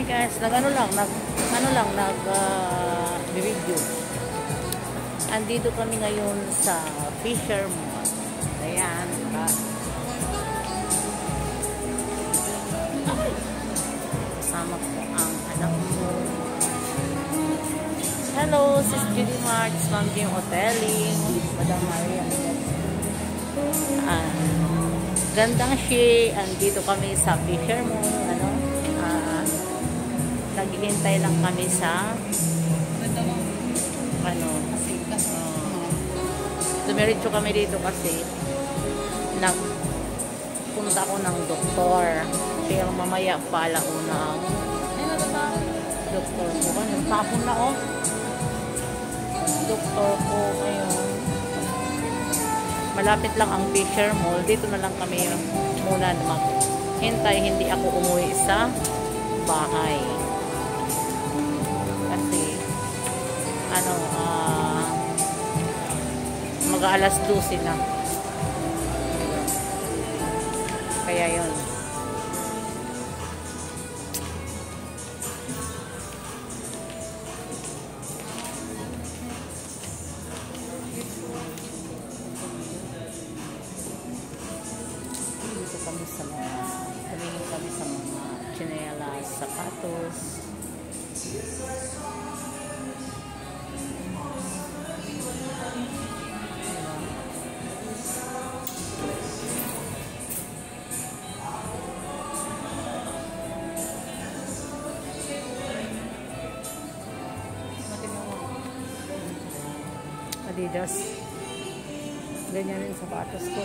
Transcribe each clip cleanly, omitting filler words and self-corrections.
Guys, video. Andito kami ngayon sa Fisher Mall. Ayan, kasama ko ang anak mo. Hello, Sis Judy March, Ma'am Jim Hoteling, Madam Maria. Gandang siya. Andito kami sa Fisher Mall. Naghihintay lang kami sa dumiretso kami dito kasi nagpunta ko ng doktor, pero mamaya pala unang doktor ko tapon na doktor ko ngayon. Malapit lang ang Fisher Mall, dito na lang kami muna maghintay, hindi ako umuwi sa bahay kasi mag-alas 12 na, kaya yun. Dito kami sa mga tsinelas, sapatos. Adidas. Ganyan rin sapatos ko.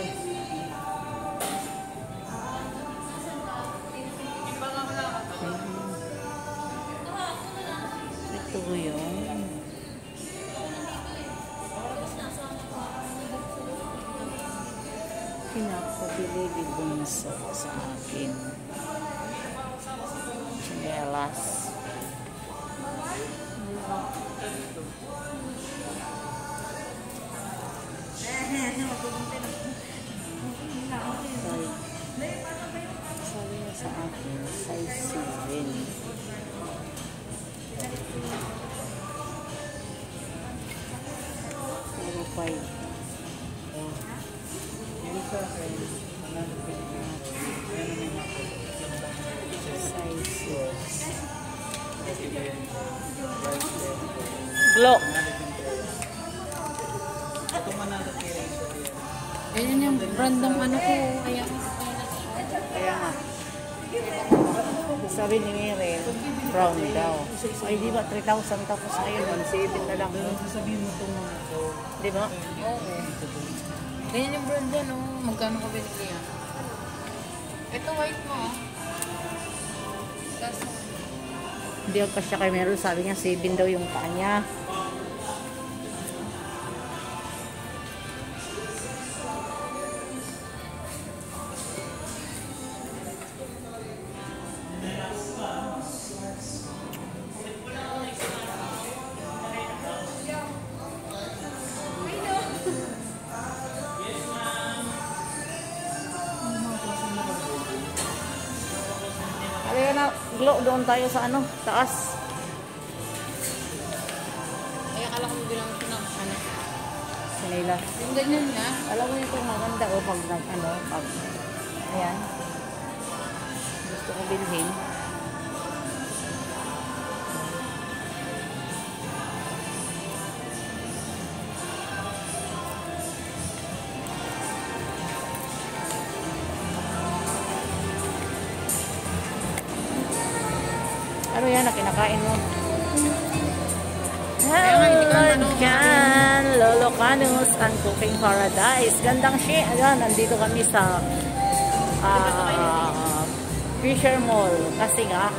Ito yung pinapabili ni Bunso sa akin. Chinelas. Sabi niya sa akin, size 7. Pero 5. Size 6. Glow. Ganyan yung random ko. Kaya nga. Sabi ni Mire, brown daw. Ay, di ba 3,000 tapos ngayon 1,700 na lang. sasabihin mo itong mga ito. Di ba? Oo. Ganyan yung brand yan, magkano ka binili yan? Ito white mo, Kaso, hindi ako pa siya kay Meryl. Sabi niya 7 daw yung paa niya. Kaya na, Glow, doon tayo sa taas. kaya kala ko bilang ito ng Sinila. Yung ganyan na. Alam mo ito maganda pag pag ayan. Gusto ko bilhin. Ano yan na kinakain mo? Hello dyan! Lolo Canus and Cooking Paradise. Gandang siya. Ayan, nandito kami sa Fisher Mall. Kasi nga,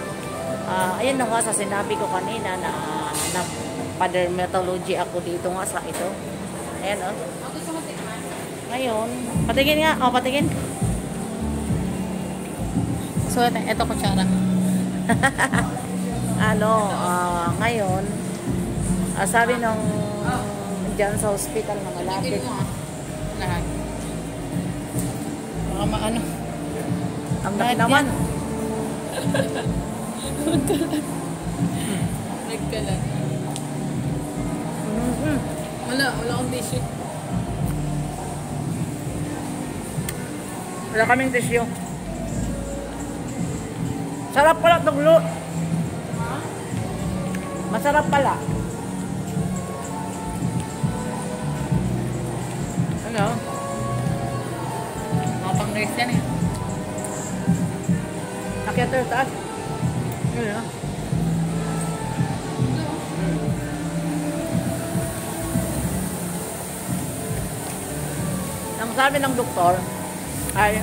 ayan na nga sa sinabi ko kanina na pa-dermatology ako dito nga sa ito. Ayan Ngayon, patingin nga. Patingin. So, ito kutsara. Ngayon, sabi nung dyan sa hospital na malapit. Lahat. Baka Ang laki naman. Nagkalat. Mm-hmm. Wala akong tissue. Wala kaming tissue. Sarap pala itong luto. Masarap pala. Ano? Mga pang-race yan eh. Akyat tayo taas. Yun ah. Ang sabi ng doktor ay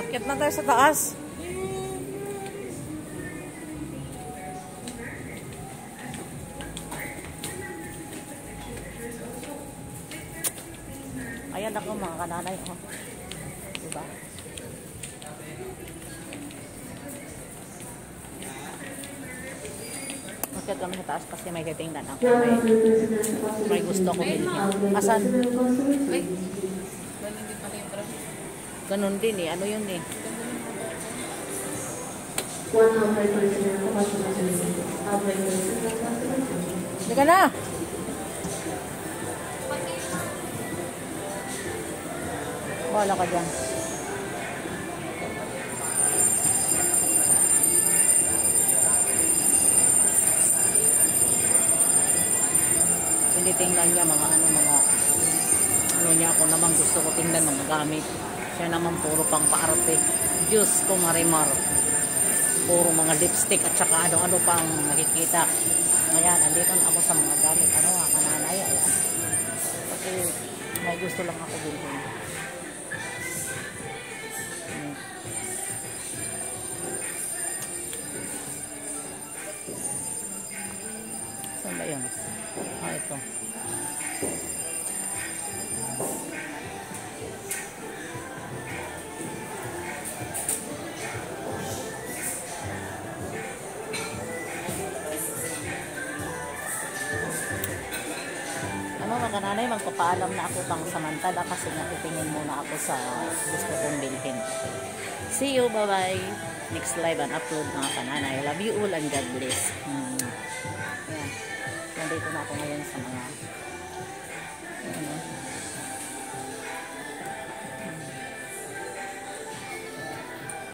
akyat na tayo sa taas. Ayan ako mga kananay. Oh. Diba? Masyad kami sa taas kasi may titingnan ako. May gusto ko bilhin. Asan? Ay, bali hindi pala yung bra. Ganun din eh. Ano yun eh? Hindi ka na! Wala ka dyan. Tinitingnan niya mga ano niya, ako naman gusto ko tingnan mga gamit. Siya naman puro pang paarte. Diyos ko marimar. Puro mga lipstick at saka ano-ano pang nakikita. Ayan, andito na ako sa mga gamit. Ano nga, kananay. Ayan. Kasi may gusto lang ako bilhin. Saan ba yun? Ah, ito. Ano mga kananay, magpapaalam na ako pang samantala kasi nakitingin muna ako sa gusto kong bilhin. See you, bye-bye. Next live and upload mga kananay. Love you all and God bless. Ayan. Nandito na ako ngayon sa mga